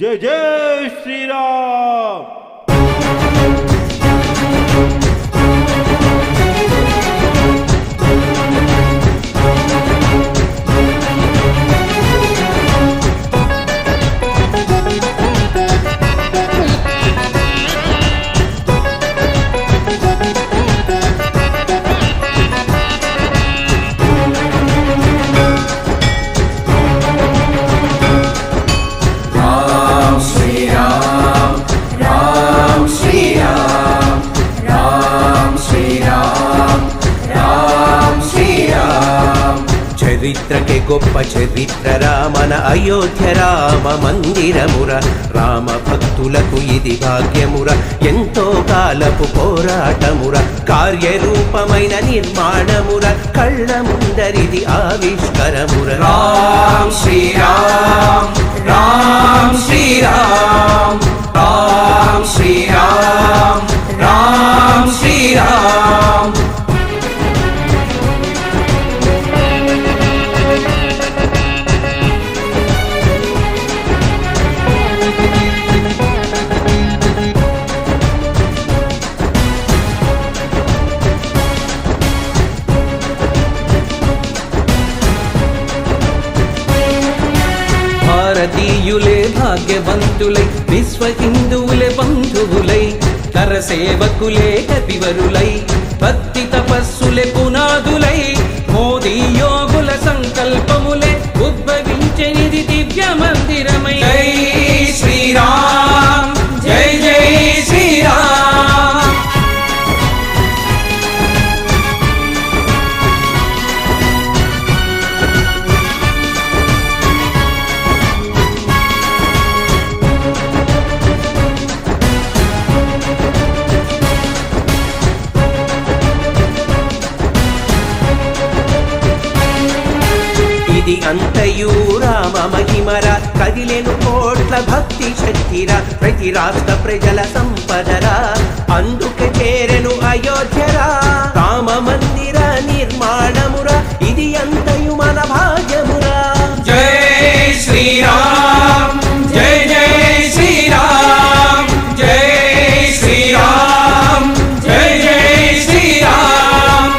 జై జై శ్రీరామ్. చరిత్రకే గొప్ప చరిత్రరా మన అయోధ్య రామ మందిరముర. రామ భక్తులకు ఇది భాగ్యముర, ఎంతో కాలపు పోరాటముర, కార్యరూపమైన నిర్మాణముర, కళ్ళ ముందరిది ఆవిష్కరముర. రామ్ శ్రీరామ్ రామ్ శ్రీరామ్ రామ్ శ్రీరామ్ రామ్ శ్రీరామ్. భారతీయులే భాగ్యవంతులై, విశ్వ హిందువులే బంధువులై, కరసేవకులే కపివరులై, భక్తి తపస్సులే పునాదులై, మోదీ యోగుల సంకల్పములే ఉద్భవించనిది దివ్య మందిరమై. జై శ్రీరామ్ జై జై శ్రీరామ్. ఇది అంతయు రామ మహిమర, కదిలెను కోట్ల భక్తి శక్తిరా, ప్రతి రాష్ట్ర ప్రజల సంపదరా, అందుకే చేరెను అయోధ్యరా రామ మందిర నిర్మాణమురా, ఇది అంతయు మన భాగ్యమురా. జై శ్రీరామ్ జై జై శ్రీరామ్ జై శ్రీరామ్ జై జై శ్రీరామ్.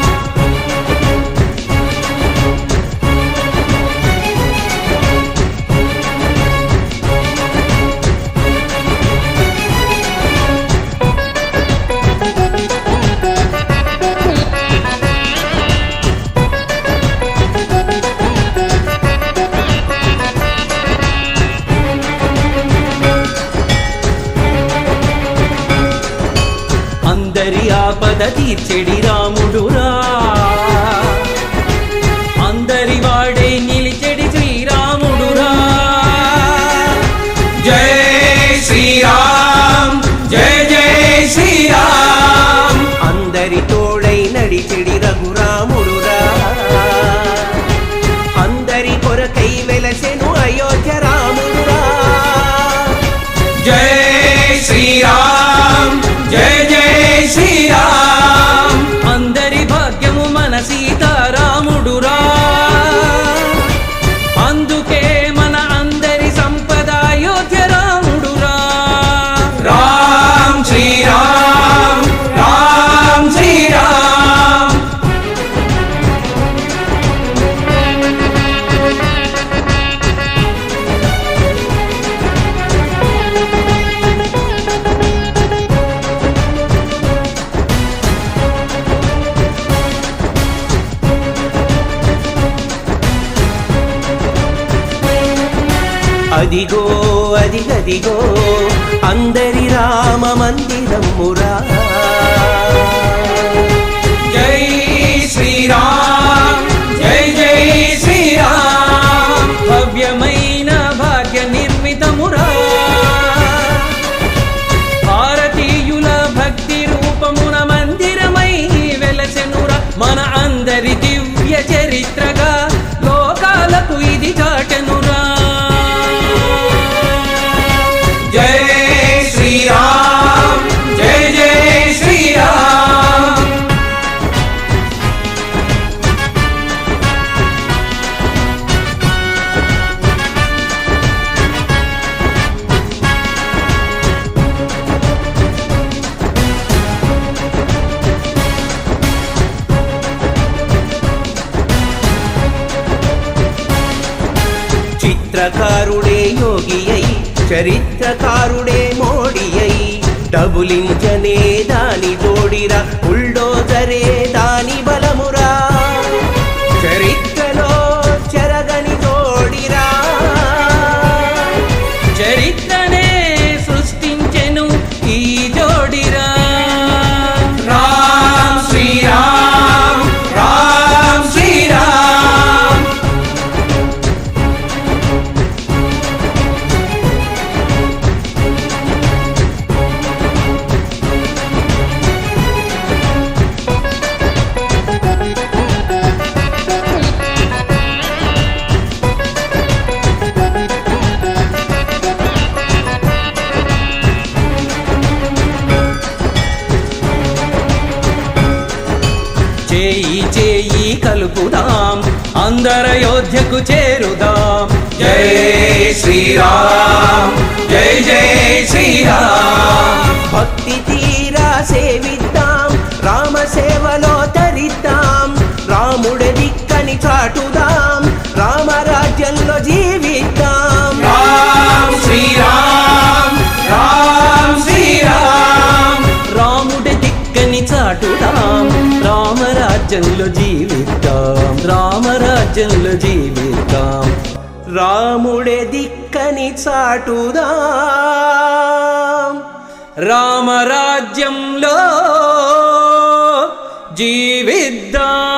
అందరి ఆపద తీర్చెడి రాముడురా, అందరి వాడే నిలిచెడి శ్రీరాముడురా. జై శ్రీరామ్ జై జై శ్రీరామ్. అందరి తోడై నడిచెడి రఘురాముడురా, అందరి కొరకై వెలసెను అయోధ్య రాముడురా. జై శ్రీరామ్ జై జై శ్రీరామ్. అందరి భాగ్యము మన సీతారాముడురా, అందుకే మన అందరి సంపద అయోధ్య రాముడురా. రామ్ శ్రీరామ్ రామ్ శ్రీరామ్. అదిగో అదిగదిగో అందరి రామ మందిరమురా. జై శ్రీరామ్ జై జై శ్రీరామ్. భవ్యమైన భాగ్య నిర్మితమురా, భారతీయుల భక్తి రూపమున మందిరమై వెలసెనురా, మన అందరి దివ్య చరిత్రగా లోకాలకు ఇది చాటెనురా. జై శ్రీరామ్ జై జై శ్రీరామ్. చిత్రకారుడే యోగి అయి చరిత్రకారుడే మోడీ అయి డబుల్ ఇంజనే దాని జోడిరా బుల్డోజరే దాని బలమురా చరిత్రలో చెరగని జోడిరా చరిత్రనే సృష్టించెను ఈ జోడిరా రామ్ శ్రీరామ్ రామ్ శ్రీరామ్ చేయి చేయి కలుపుదాం అందరయోధ్యకు చేరుదాం జై శ్రీరామ్ జై జై శ్రీరామ్ భక్తి తీరా సేవిద్దాం రామ సేవలో తరిద్దాం రాముడి దిక్కని చాటుదాం రామరాజ్యంలో జీవిద్దాం రామ్ శ్రీరామ్ రామ్ శ్రీరామ్ రాముడి దిక్కని చాటుదాం రామరాజ్యంలో జీవిద్దాం రామరాజ్యంలో జీవిద్దాం రాముడే దిక్కని చాటుదాం రామరాజ్యంలో జీవిద్దాం